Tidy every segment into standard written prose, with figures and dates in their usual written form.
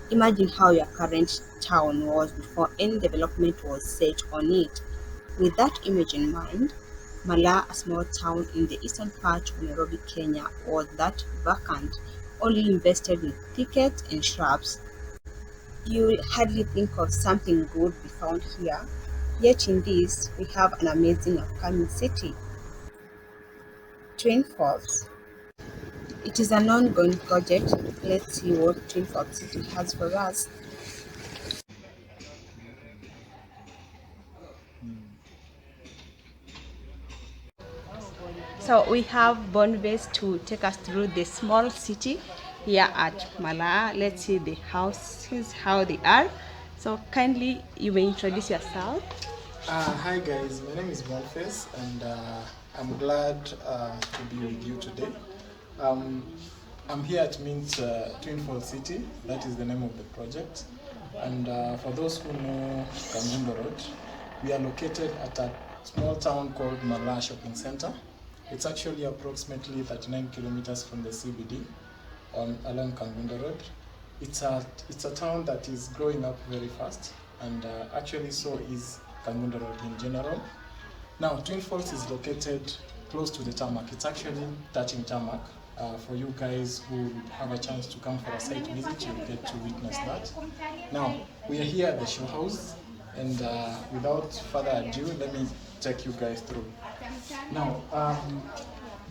Imagine how your current town was before any development was set on it. With that image in mind, Malaa, a small town in the eastern part of Nairobi, Kenya, was that vacant, only invested with thickets and shrubs. You'll hardly think of something good we found here, yet in this we have an amazing upcoming city. Twin Falls. It is an ongoing project. Let's see what Twin Falls City has for us. So we have Bonbase to take us through the small city here at Malaa. Let's see the houses, how they are. So kindly, you may introduce yourself. Hi guys, my name is Boniface and I'm glad to be with you today. Um, I'm here at Mint Twin Falls City, that is the name of the project. And for those who know Kangundo Road, we are located at a small town called Malaa Shopping Center. It's actually approximately 39 kilometers from the CBD along Kangundo Road. It's a town that is growing up very fast, and actually so is Kangundo Road in general. Now, Twin Falls is located close to the tarmac. It's actually touching tarmac. For you guys who have a chance to come for a site visit, you'll get to witness that. Now, we are here at the show house, and without further ado, let me take you guys through. Now,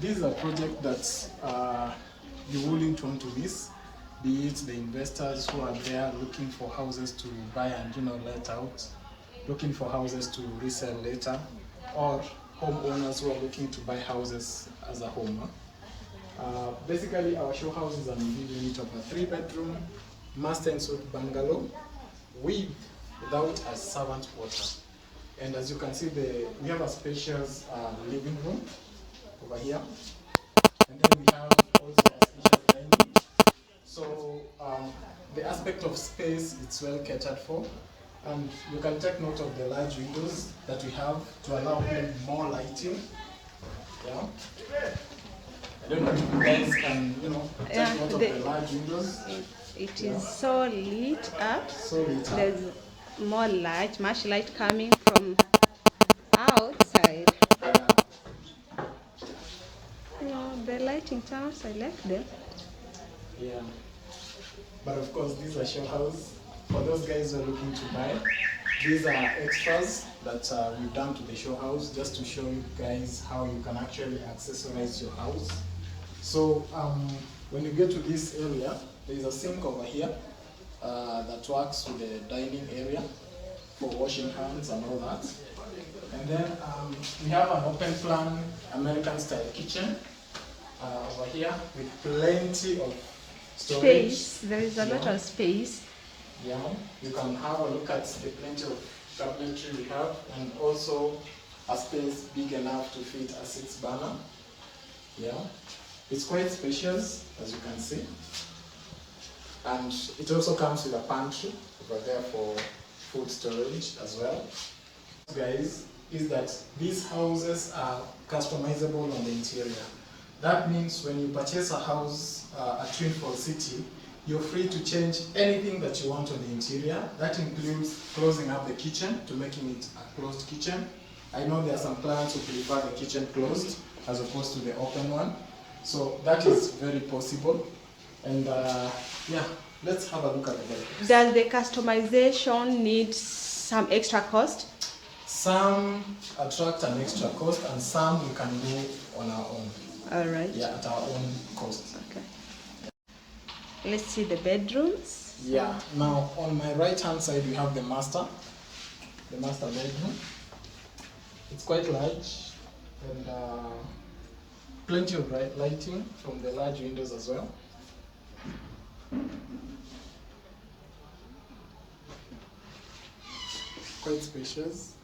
this is a project that you wouldn't want to miss, be it the investors who are there looking for houses to buy and let out, looking for houses to resell later, or homeowners who are looking to buy houses as a home. Basically, our show house is an individual unit of a 3-bedroom master and suite bungalow without a servant quarter. And as you can see, we have a spacious living room over here, and then we have also a spacious dining. So the aspect of space, it's well catered for, and you can take note of the large windows that we have to allow more lighting. Yeah. I don't know if you guys can, take note of the large windows. It is so lit up. So lit up. There's more light, much light coming from outside. Yeah. The lighting towers, I like them. Yeah. But of course, these are show house. For those guys who are looking to buy, these are extras that we've done to the show house just to show you guys how you can actually accessorize your house. So when you get to this area, there is a sink over here that works with the dining area for washing hands and all that. And then we have an open plan American style kitchen over here with plenty of storage. Space. There is a lot of space. Yeah, you can have a look at the plenty of cabinetry we have, and also a space big enough to fit a 6-burner. Yeah, it's quite spacious, as you can see, and it also comes with a pantry over there for food storage as well. Guys, is that these houses are customizable on the interior. That means when you purchase a house at Twin Falls City, you're free to change anything that you want on the interior. That includes closing up the kitchen to making it a closed kitchen. I know there are some clients who prefer the kitchen closed as opposed to the open one. So that is very possible. And yeah, let's have a look at the bedrooms. Does the customization need some extra cost? Some attract an extra cost, and some we can do on our own. All right. Yeah, at our own cost. Okay. Let's see the bedrooms. Yeah. Now on my right hand side we have the master bedroom. It's quite large, and plenty of bright lighting from the large windows as well. Quite spacious.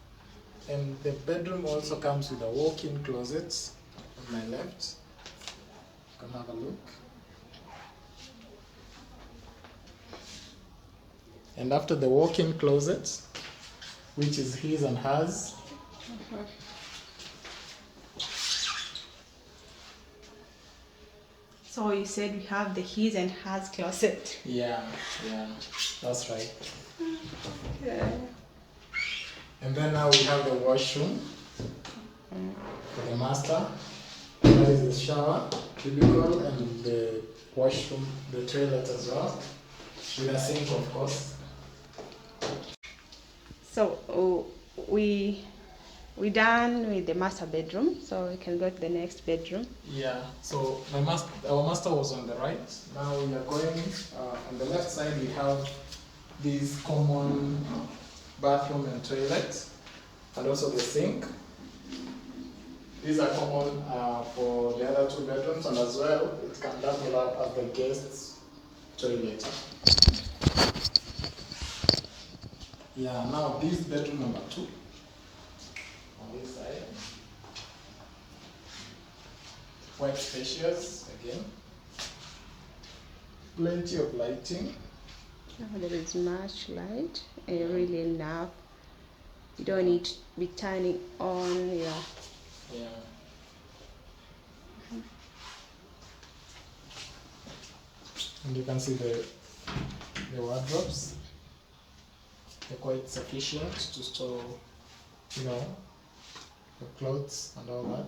And the bedroom also comes with a walk-in closet on my left. You can have a look. And after the walk-in closet, which is his and hers, So you said we have the his and hers closet. Yeah, that's right. Yeah. And then now we have the washroom for the master. That is the shower, cubicle, and the washroom, the toilet as well, with a sink, of course. So we done with the master bedroom, so we can go to the next bedroom. Yeah. So our master was on the right. Now we are going on the left side. We have these common bathroom and toilet, and also the sink. These are common for the other two bedrooms, and as well, it can double up as the guest's toilet. Yeah, now this bedroom number 2 on this side. Quite spacious again. Plenty of lighting. Oh, there is much light, really enough. You don't need to be turning on. Yeah. And you can see the wardrobes. They're quite sufficient to store, you know, the clothes and all that.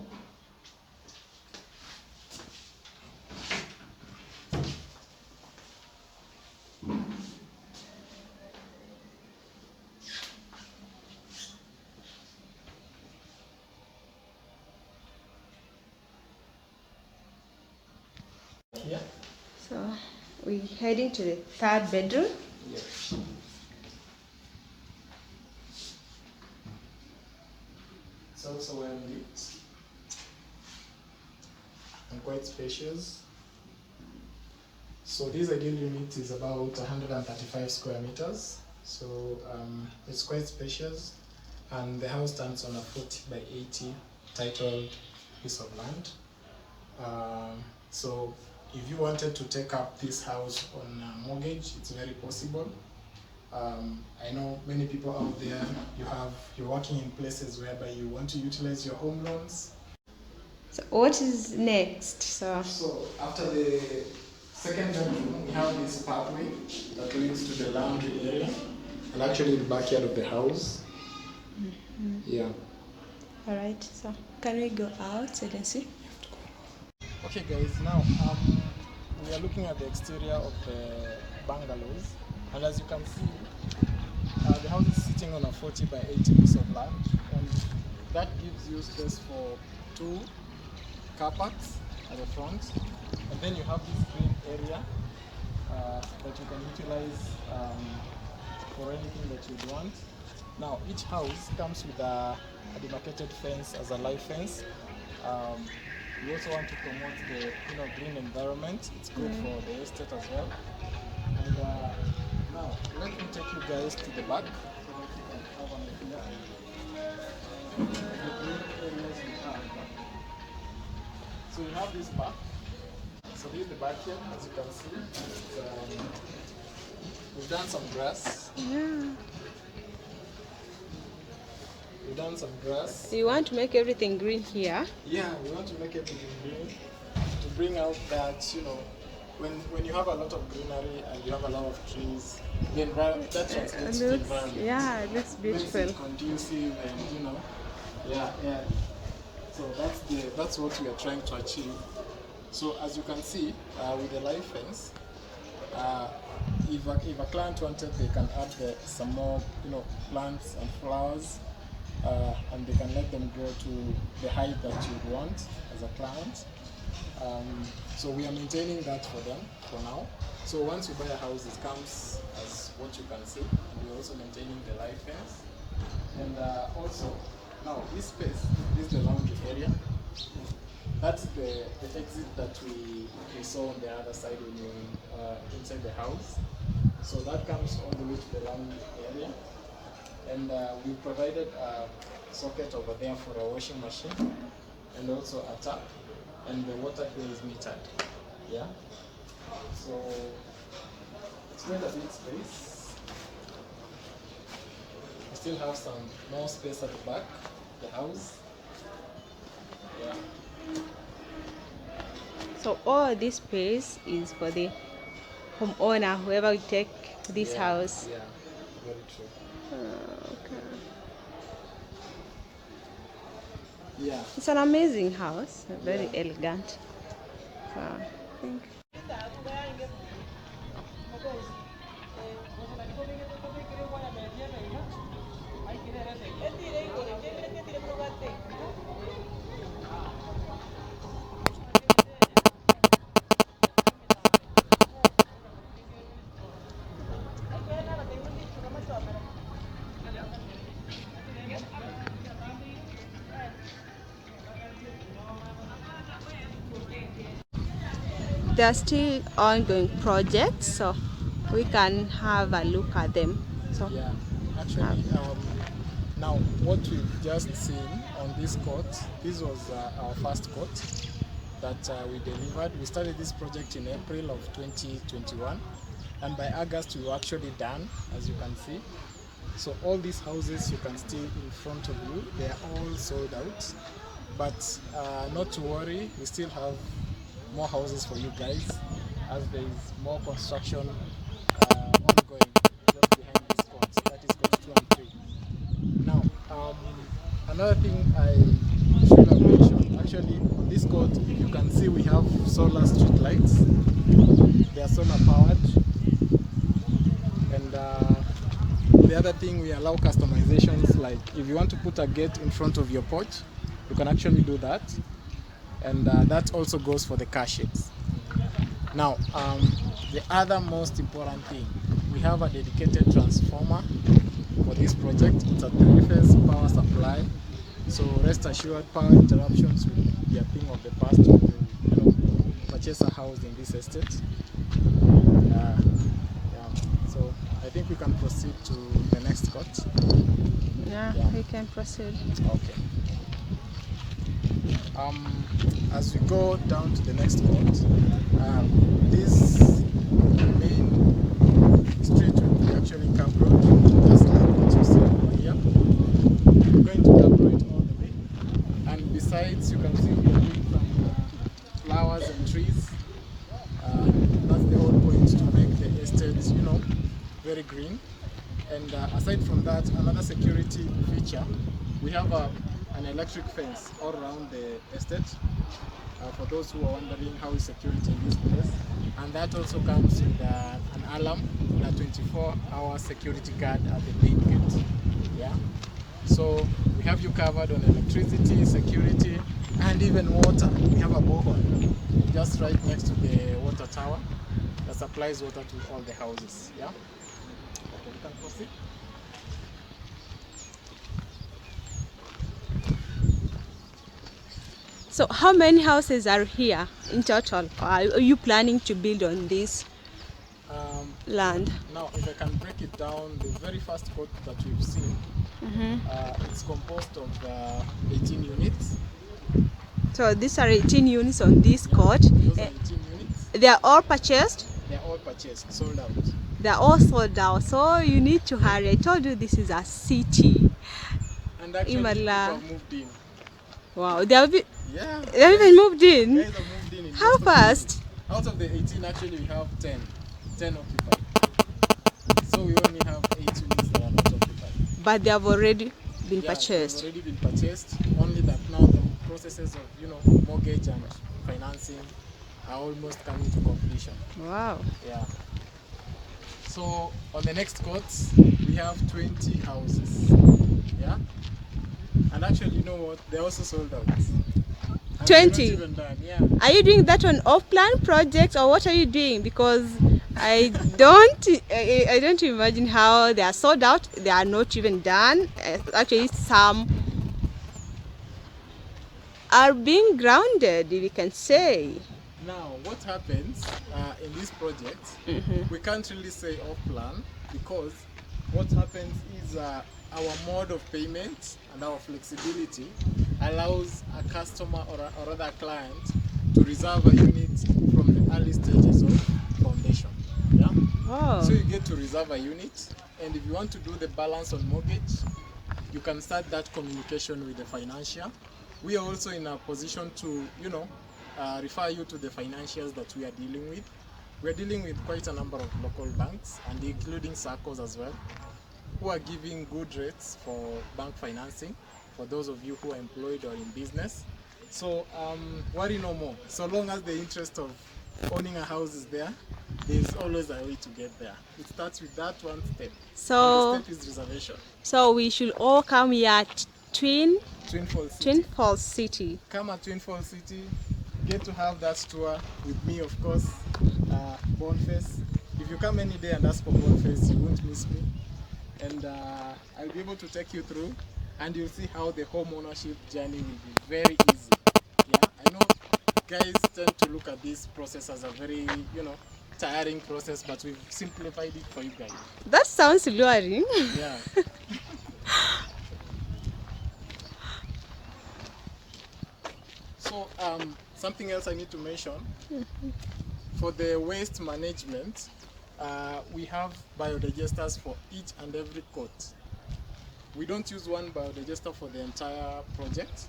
Yeah. So we're heading to the third bedroom. Yeah. It's also well lit and quite spacious. So this ideal unit is about 135 square meters. So it's quite spacious, and the house stands on a 40 by 80 titled piece of land. So if you wanted to take up this house on a mortgage, it's very possible. I know many people out there, you're working in places whereby you want to utilize your home loans. So what is next? So After the second bedroom, we have this pathway that leads to the laundry area and actually the backyard of the house. Yeah. all right. So can we go out so you can see? Okay guys, now we are looking at the exterior of the bungalows, and as you can see, the house is sitting on a 40 by 80 piece of land, and that gives you space for 2 car parks at the front, and then you have this green area that you can utilize for anything that you want. Now each house comes with a demarcated fence as a live fence. We also want to promote the green environment. It's good for the estate as well. And now let me take you guys to the back. So you have this back. So this is the backyard, as you can see. We've done some grass. Yeah. We've done some grass. You want to make everything green here? Yeah, we want to make everything green to bring out that, when you have a lot of greenery and you have a lot of trees, the environment, that translates to the environment. Yeah, it looks beautiful. Makes it conducive and, yeah. So that's what we are trying to achieve. So as you can see, with the live fence, if a client wanted, they can add some more, plants and flowers. And they can let them grow to the height that you want as a client. So we are maintaining that for them for now. So once you buy a house, it comes as what you can see, and we're also maintaining the live fence. And also, now this space, this is the laundry area. That's the exit that we saw on the other side when you're inside the house. So that comes all the way to the laundry area. And we provided a socket over there for a washing machine and also a tap, and the water here is metered. Yeah. So it's quite a big space. We still have some more space at the back of the house. Yeah. So all this space is for the homeowner, whoever will take this house. Yeah, very true. Okay. Yeah, It's an amazing house, very yeah. elegant. So, I think. There are still ongoing projects, so we can have a look at them. So, Yeah, uh, actually, now what we've just seen on this court, this was our first court that we delivered. We started this project in April of 2021, and by August we were actually done, as you can see. So all these houses you can see in front of you, they are all sold out. But not to worry, we still have more houses for you guys, as there is more construction ongoing just behind this court. That is court 2 and 3. Now, another thing I should have mentioned, actually on this court, if you can see, we have solar street lights. They are solar powered, and the other thing, we allow customizations, like if you want to put a gate in front of your porch, you can actually do that, and that also goes for the car shades. Now, the other most important thing, we have a dedicated transformer for this project. It's a 3-phase power supply, so rest assured, power interruptions will be a thing of the past when you purchase a house in this estate. Yeah. So I think we can proceed to the next court. yeah, we can proceed. Okay. As we go down to the next court, this main street will be actually Cab Road, just like what you see over here. We're going to Cab Road all the way, and besides, you can see we are doing some flowers and trees. That's the whole point, to make the estate, very green. And aside from that, another security feature, we have an electric fence all around the estate. For those who are wondering how is security in this place, and that also comes with an alarm and a 24-hour security guard at the main gate. Yeah. So we have you covered on electricity, security, and even water. We have a borehole just right next to the water tower that supplies water to all the houses. Yeah. Okay, we can proceed. So, how many houses are here in total? Are you planning to build on this land? Now, if I can break it down, the very first court that we've seen, it's composed of 18 units. So, these are 18 units on this court. Those are 18 units. They are all purchased? They are all purchased, sold out. They are all sold out. So, you need to hurry. I told you this is a city. And actually, people have moved in. Wow, they have Yeah. they have even moved in? Guys have moved in How fast? Out of the 18, actually, we have 10 occupied. So we only have 8 units that are not occupied. But they have already been Yeah, purchased. they've already been purchased. Only that now the processes of mortgage and financing are almost coming to completion. Wow. Yeah. So on the next court, we have 20 houses. Yeah. And actually, you know what? They're also sold out. And 20? not even done. Yeah. Are you doing that on off-plan projects, or what are you doing? Because I don't imagine how they are sold out. They are not even done. Actually, some are being grounded, if you can say. Now, what happens in this project, we can't really say off-plan, because what happens is our mode of payment and our flexibility allows a customer or other client to reserve a unit from the early stages of foundation. Yeah. Oh. So you get to reserve a unit, and if you want to do the balance on mortgage, you can start that communication with the financier. We are also in a position to, refer you to the financials that we are dealing with. We are dealing with quite a number of local banks and including SACCOs as well, who are giving good rates for bank financing for those of you who are employed or in business. So worry no more. So long as the interest of owning a house is there, there's always a way to get there. It starts with that one step. So, And the step is reservation. so we should all come here at Twin Falls City. Twin Falls City. Come at Twin Falls City, get to have that tour with me, of course, Boniface. If you come any day and ask for Boniface, you won't miss me. And I'll be able to take you through, and you'll see how the home ownership journey will be very easy. Yeah, I know guys tend to look at this process as a very, tiring process, but we've simplified it for you guys. That sounds luring. Yeah. So something else I need to mention, for the waste management, we have biodigesters for each and every court. We don't use one biodigester for the entire project.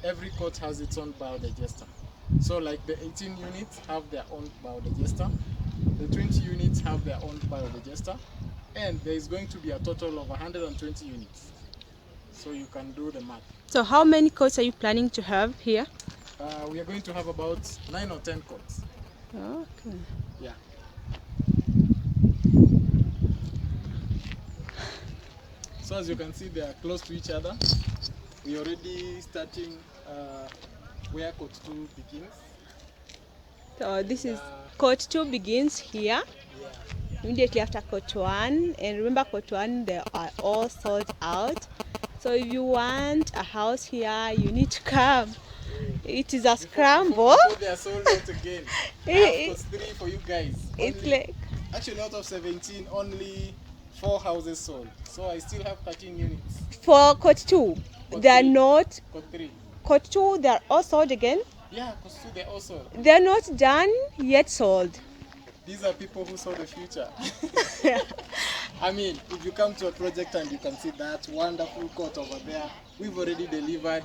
Every court has its own biodigester. So like the 18 units have their own biodigester, the 20 units have their own biodigester, and there is going to be a total of 120 units. So you can do the math. So how many coats are you planning to have here? We are going to have about 9 or 10 courts. Okay. Yeah. So as you can see, they are close to each other. We are already starting where court 2 begins. So this is court 2 begins here. Yeah. Immediately after court 1. And remember, court 1, they are all sold out. So if you want a house here, you need to come. It is a scramble. Before they are sold out again. I have court 3 for you guys. It's like, actually, out of 17, only 4 houses sold. So I still have 13 units. for court 2, they are not. Court 3. Court 2, they are all sold again. Yeah, court 2 they're also. They are not done yet sold. These are people who saw the future. I mean, if you come to a project and you can see that wonderful court over there, we've already delivered.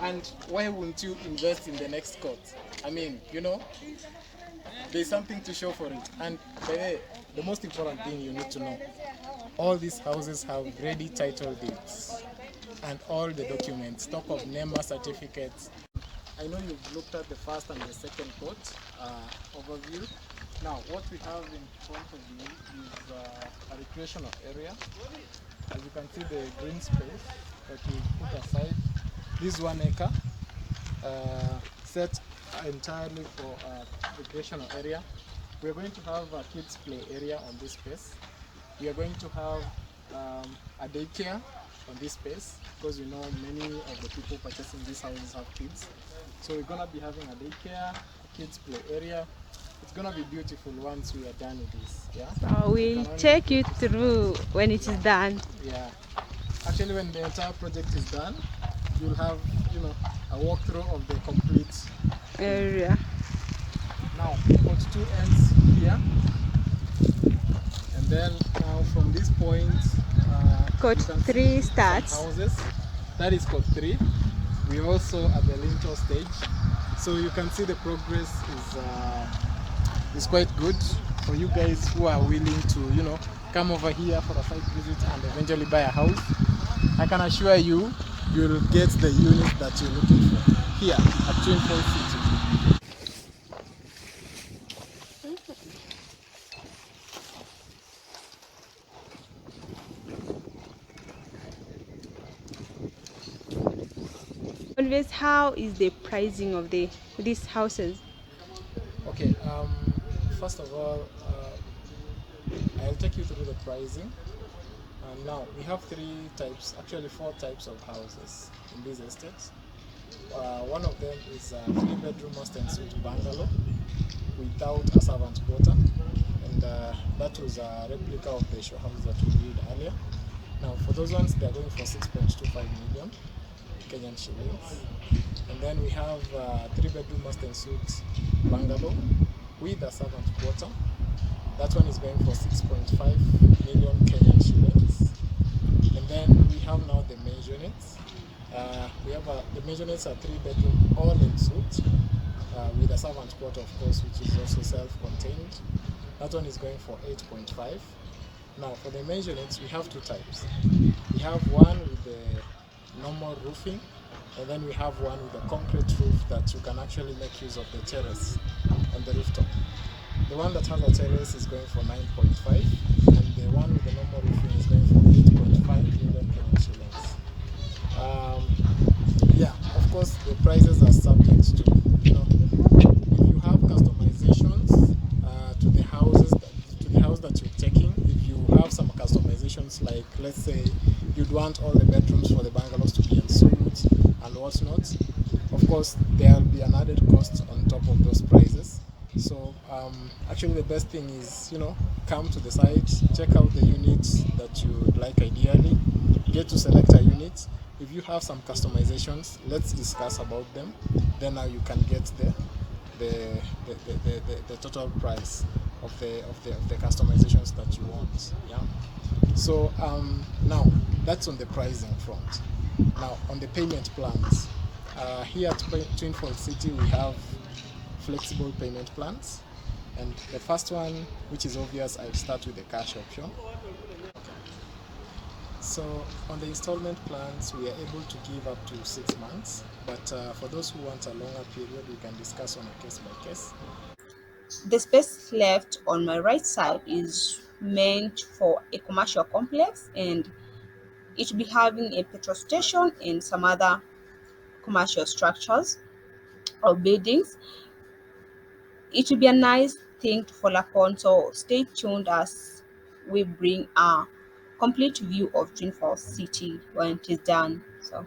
And why wouldn't you invest in the next court? I mean, there's something to show for it. And the most important thing you need to know, all these houses have ready title deeds and all the documents, stock of NEMA certificates. I know you've looked at the first and the second court overview. Now, what we have in front of you is a recreational area. As you can see, the green space that we put aside. This 1 acre set entirely for recreational area. We are going to have a kids play area on this space. We are going to have a daycare on this space, because many of the people purchasing these houses have kids. So we're going to be having a daycare, a kids play area. It's going to be beautiful once we are done with this. Yeah. So we'll take you through when it is done. Yeah. Actually, when the entire project is done, you'll have, a walkthrough of the complete area. Now, court 2 ends here, and then now from this point, Court 3 starts. Houses. That is court 3. We also at the lintel stage, so you can see the progress is quite good for you guys who are willing to, come over here for a site visit and eventually buy a house. I can assure you, you'll get the unit that you're looking for here at Twin Falls City. Always, how is the pricing of these houses? Okay, first of all, I'll take you through the pricing. Now, we have 4 types of houses in these estates. One of them is a 3-bedroom master and suite bungalow without a servant quarter, and that was a replica of the show house that we did earlier. Now, for those ones, they're going for 6.25 million Kenyan shillings. And then we have a 3-bedroom master and suite bungalow with a servant quarter. That one is going for 6.5 million Kenyan shillings. And then we have now the maisonette. The maisonette are 3-bedroom all in suite. with a servant quarter, of course, which is also self-contained. That one is going for 8.5. Now, for the measurements, we have two types. We have one with the normal roofing, and then we have one with a concrete roof that you can actually make use of the terrace on the rooftop. The one that has a terrace is going for 9.5, and the one with the normal roofing is going for 8.5 million Kenyan shillings. Um, yeah, of course, the prices are subject to, if you have customizations to the to the house that you're taking. If you have some customizations, like let's say you'd want all the bedrooms for the bungalows to be en suite and whatnot, of course there'll be an added cost on top of those prices. So actually the best thing is, come to the site, check out the units that you would like ideally, get to select a unit. If you have some customizations, let's discuss about them. Then now you can get the total price of the customizations that you want. Yeah. So now that's on the pricing front. Now on the payment plans, here at Twin Falls City we have flexible payment plans, and the first one, which is obvious, I'll start with the cash option. So on the installment plans, we are able to give up to 6 months, but for those who want a longer period, we can discuss on a case by case. The space left on my right side is meant for a commercial complex, and it will be having a petrol station and some other commercial structures or buildings. It will be a nice thing to follow upon, so stay tuned as we bring a complete view of Dreamfall City when it is done. So